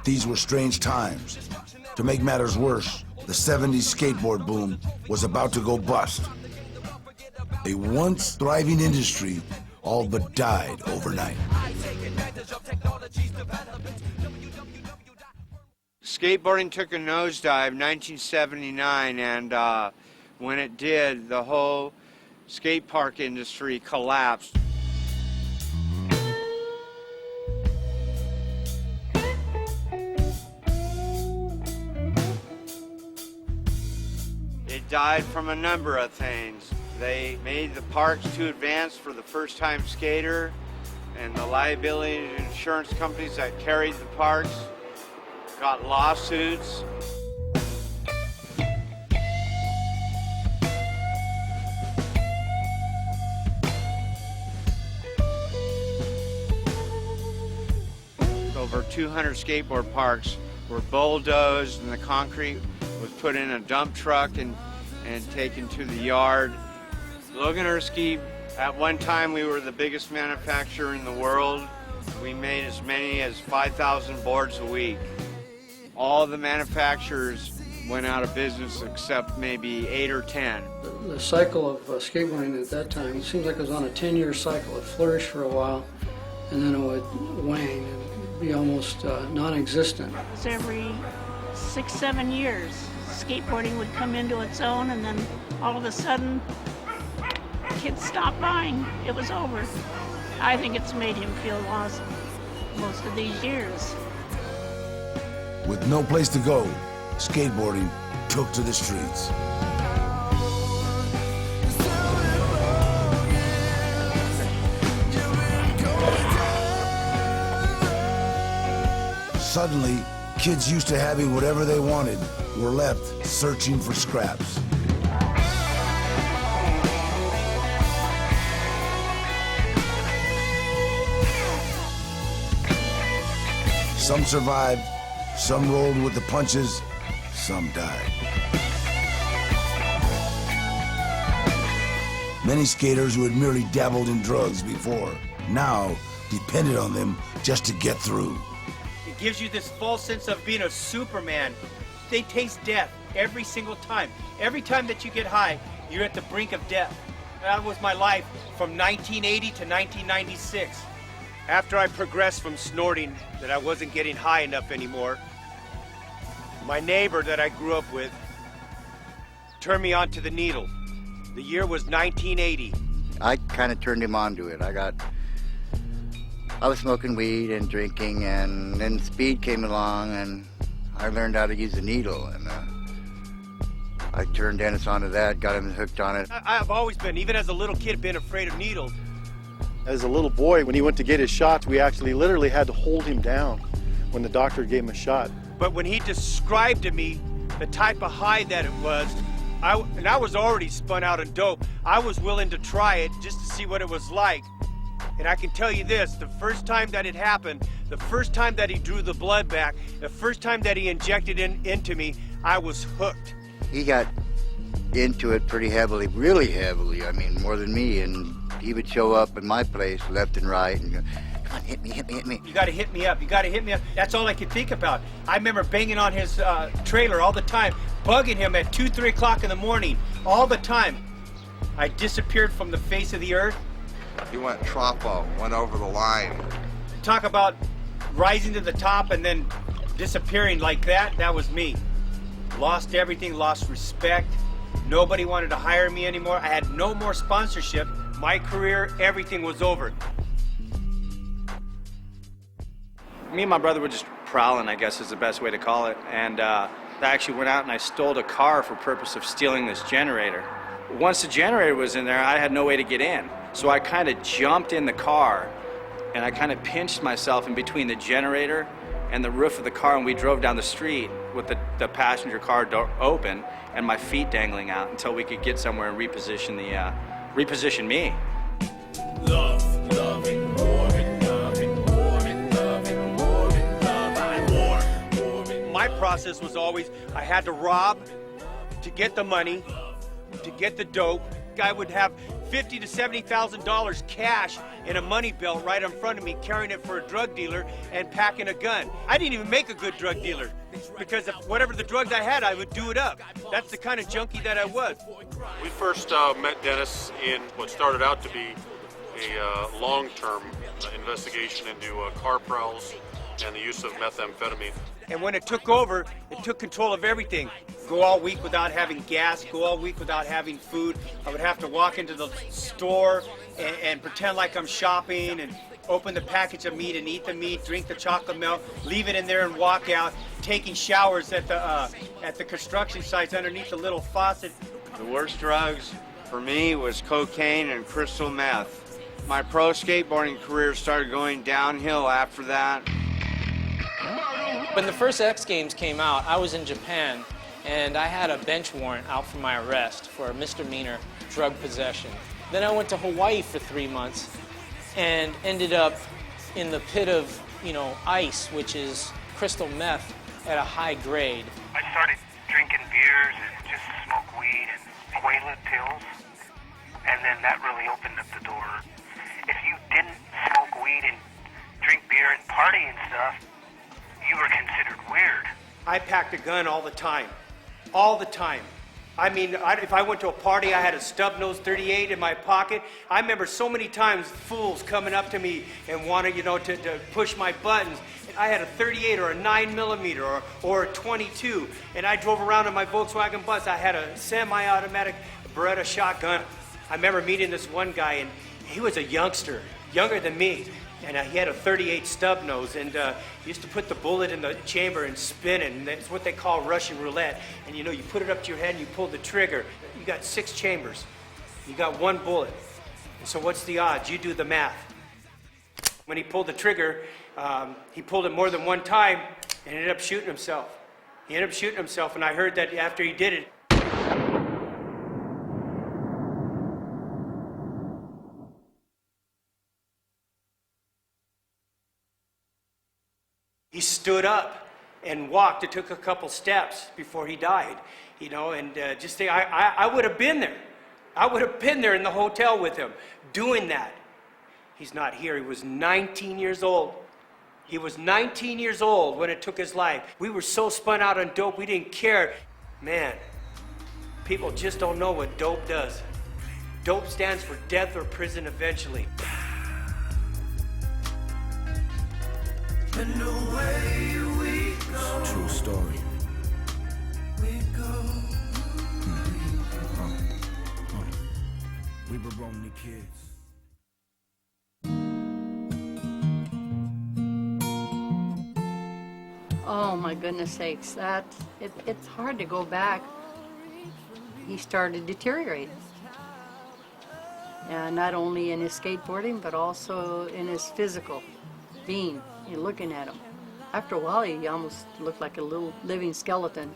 these were strange times. To make matters worse, the 70s skateboard boom was about to go bust. A once thriving industry all but died overnight. Skateboarding took a nosedive in 1979, and when it did, the whole skate park industry collapsed. It died from a number of things. They made the parks too advanced for the first-time skater, and the liability insurance companies that carried the parks got lawsuits. Over 200 skateboard parks were bulldozed, and the concrete was put in a dump truck and taken to the yard. Loganerski, at one time we were the biggest manufacturer in the world. We made as many as 5,000 boards a week. All the manufacturers went out of business except maybe 8 or 10. The cycle of skateboarding at that time, it seems like it was on a 10-year cycle. It flourished for a while, and then it would wane and be almost non-existent. It was every 6-7 years. Skateboarding would come into its own, and then all of a sudden, kids stopped buying. It was over. I think it's made him feel lost most of these years. With no place to go, skateboarding took to the streets. Suddenly, kids used to having whatever they wanted were left searching for scraps. Some survived, some rolled with the punches, some died. Many skaters who had merely dabbled in drugs before now depended on them just to get through. It gives you this false sense of being a Superman. They taste death every single time. Every time that you get high, you're at the brink of death. That was my life from 1980 to 1996. After I progressed from snorting that I wasn't getting high enough anymore, my neighbor that I grew up with turned me on to the needle. The year was 1980. I kind of turned him on to it. I was smoking weed and drinking, and then speed came along, and I learned how to use a needle, and I turned Dennis onto that, got him hooked on it. I've always been, even as a little kid, been afraid of needles. As a little boy, when he went to get his shots, we actually literally had to hold him down when the doctor gave him a shot. But when he described to me the type of high that it was, I was already spun out on dope. I was willing to try it just to see what it was like. And I can tell you this, the first time that it happened, the first time that he drew the blood back, the first time that he injected into me, I was hooked. He got into it pretty heavily, really heavily, I mean, more than me, and he would show up in my place left and right and go, come on, hit me, hit me, hit me. You gotta hit me up, you gotta hit me up. That's all I could think about. I remember banging on his trailer all the time, bugging him at 2, 3 o'clock in the morning, all the time. I disappeared from the face of the earth. He went Troppo, went over the line. Talk about rising to the top and then disappearing like that, that was me. Lost everything, lost respect. Nobody wanted to hire me anymore. I had no more sponsorship. My career, everything was over. Me and my brother were just prowling, I guess is the best way to call it. And I actually went out and I stole a car for purpose of stealing this generator. Once the generator was in there, I had no way to get in. So I kind of jumped in the car and I kind of pinched myself in between the generator and the roof of the car, and we drove down the street with the passenger car door open and my feet dangling out until we could get somewhere and reposition me. Love, loving, more and loving, more and loving, more and love, my process was always, I had to rob to get the money, to get the dope. I would have $50,000 to $70,000 cash in a money belt right in front of me, carrying it for a drug dealer and packing a gun. I didn't even make a good drug dealer because of whatever the drugs I had, I would do it up. That's the kind of junkie that I was. We first met Dennis in what started out to be a long-term investigation into car prowls and the use of methamphetamine. And when it took over, it took control of everything. Go all week without having gas, go all week without having food. I would have to walk into the store and pretend like I'm shopping and open the package of meat and eat the meat, drink the chocolate milk, leave it in there and walk out, taking showers at the construction sites underneath the little faucet. The worst drugs for me was cocaine and crystal meth. My pro skateboarding career started going downhill after that. When the first X Games came out, I was in Japan, and I had a bench warrant out for my arrest for a misdemeanor drug possession. Then I went to Hawaii for 3 months and ended up in the pit of, ice, which is crystal meth at a high grade. I started drinking beers and just smoke weed and Quaalude pills, and then that really opened up the door. If you didn't smoke weed and drink beer and party and stuff, you were considered weird. I packed a gun all the time. All the time. I mean, if I went to a party, I had a stub-nose 38 in my pocket. I remember so many times fools coming up to me and wanting, to push my buttons. I had a 38 or a 9mm or a 22, and I drove around in my Volkswagen bus. I had a semi-automatic Beretta shotgun. I remember meeting this one guy, and he was a youngster, younger than me. And he had a 38 stub nose, and he used to put the bullet in the chamber and spin it, and that's what they call Russian roulette. And you put it up to your head and you pull the trigger. You got 6 chambers. You got 1 bullet. And so what's the odds? You do the math. When he pulled the trigger, he pulled it more than 1 time and ended up shooting himself. He ended up shooting himself, and I heard that after he did it, he stood up and walked. It took a couple steps before he died, and just think, I would have been there. I would have been there in the hotel with him doing that. He's not here. He was 19 years old. He was 19 years old when it took his life. We were so spun out on dope, we didn't care. Man, people just don't know what dope does. Dope stands for death or prison eventually. And away we go. True story. We go. We were only kids. Oh my goodness sakes, it's hard to go back. He started deteriorating. And not only in his skateboarding, but also in his physical being. You're looking at him. After a while, he almost looked like a little living skeleton.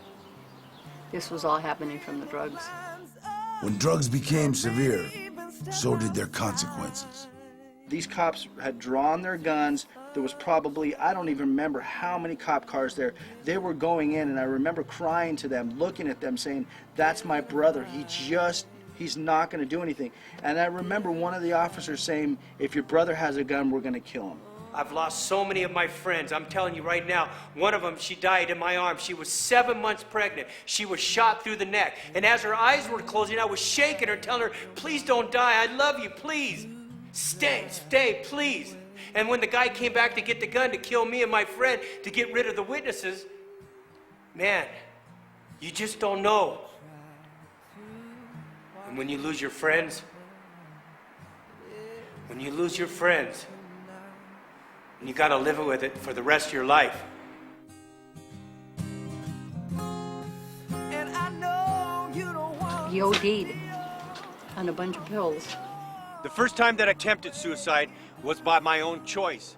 This was all happening from the drugs. When drugs became severe, so did their consequences. These cops had drawn their guns. There was probably, I don't even remember how many cop cars there. They were going in, and I remember crying to them, looking at them, saying, "That's my brother. He's not going to do anything." And I remember one of the officers saying, "If your brother has a gun, we're going to kill him." I've lost so many of my friends. I'm telling you right now, one of them, she died in my arms. She was 7 months pregnant. She was shot through the neck. And as her eyes were closing, I was shaking her, telling her, "Please don't die. I love you. Please. Stay, please." And when the guy came back to get the gun to kill me and my friend, to get rid of the witnesses, man, you just don't know. And when you lose your friends, and you gotta live with it for the rest of your life. He OD'd on a bunch of pills. The first time that I attempted suicide was by my own choice.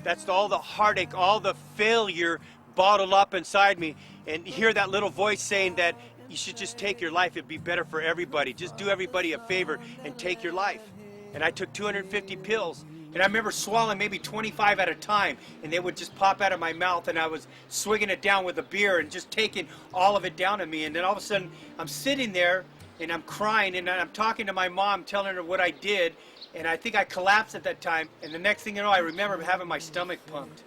That's all the heartache, all the failure bottled up inside me, and hear that little voice saying that you should just take your life. It'd be better for everybody. Just do everybody a favor and take your life. And I took 250 pills. And I remember swallowing maybe 25 at a time, and they would just pop out of my mouth, and I was swigging it down with a beer and just taking all of it down in me. And then all of a sudden, I'm sitting there and I'm crying, and I'm talking to my mom, telling her what I did, and I think I collapsed at that time, and the next thing you know, I remember having my stomach pumped.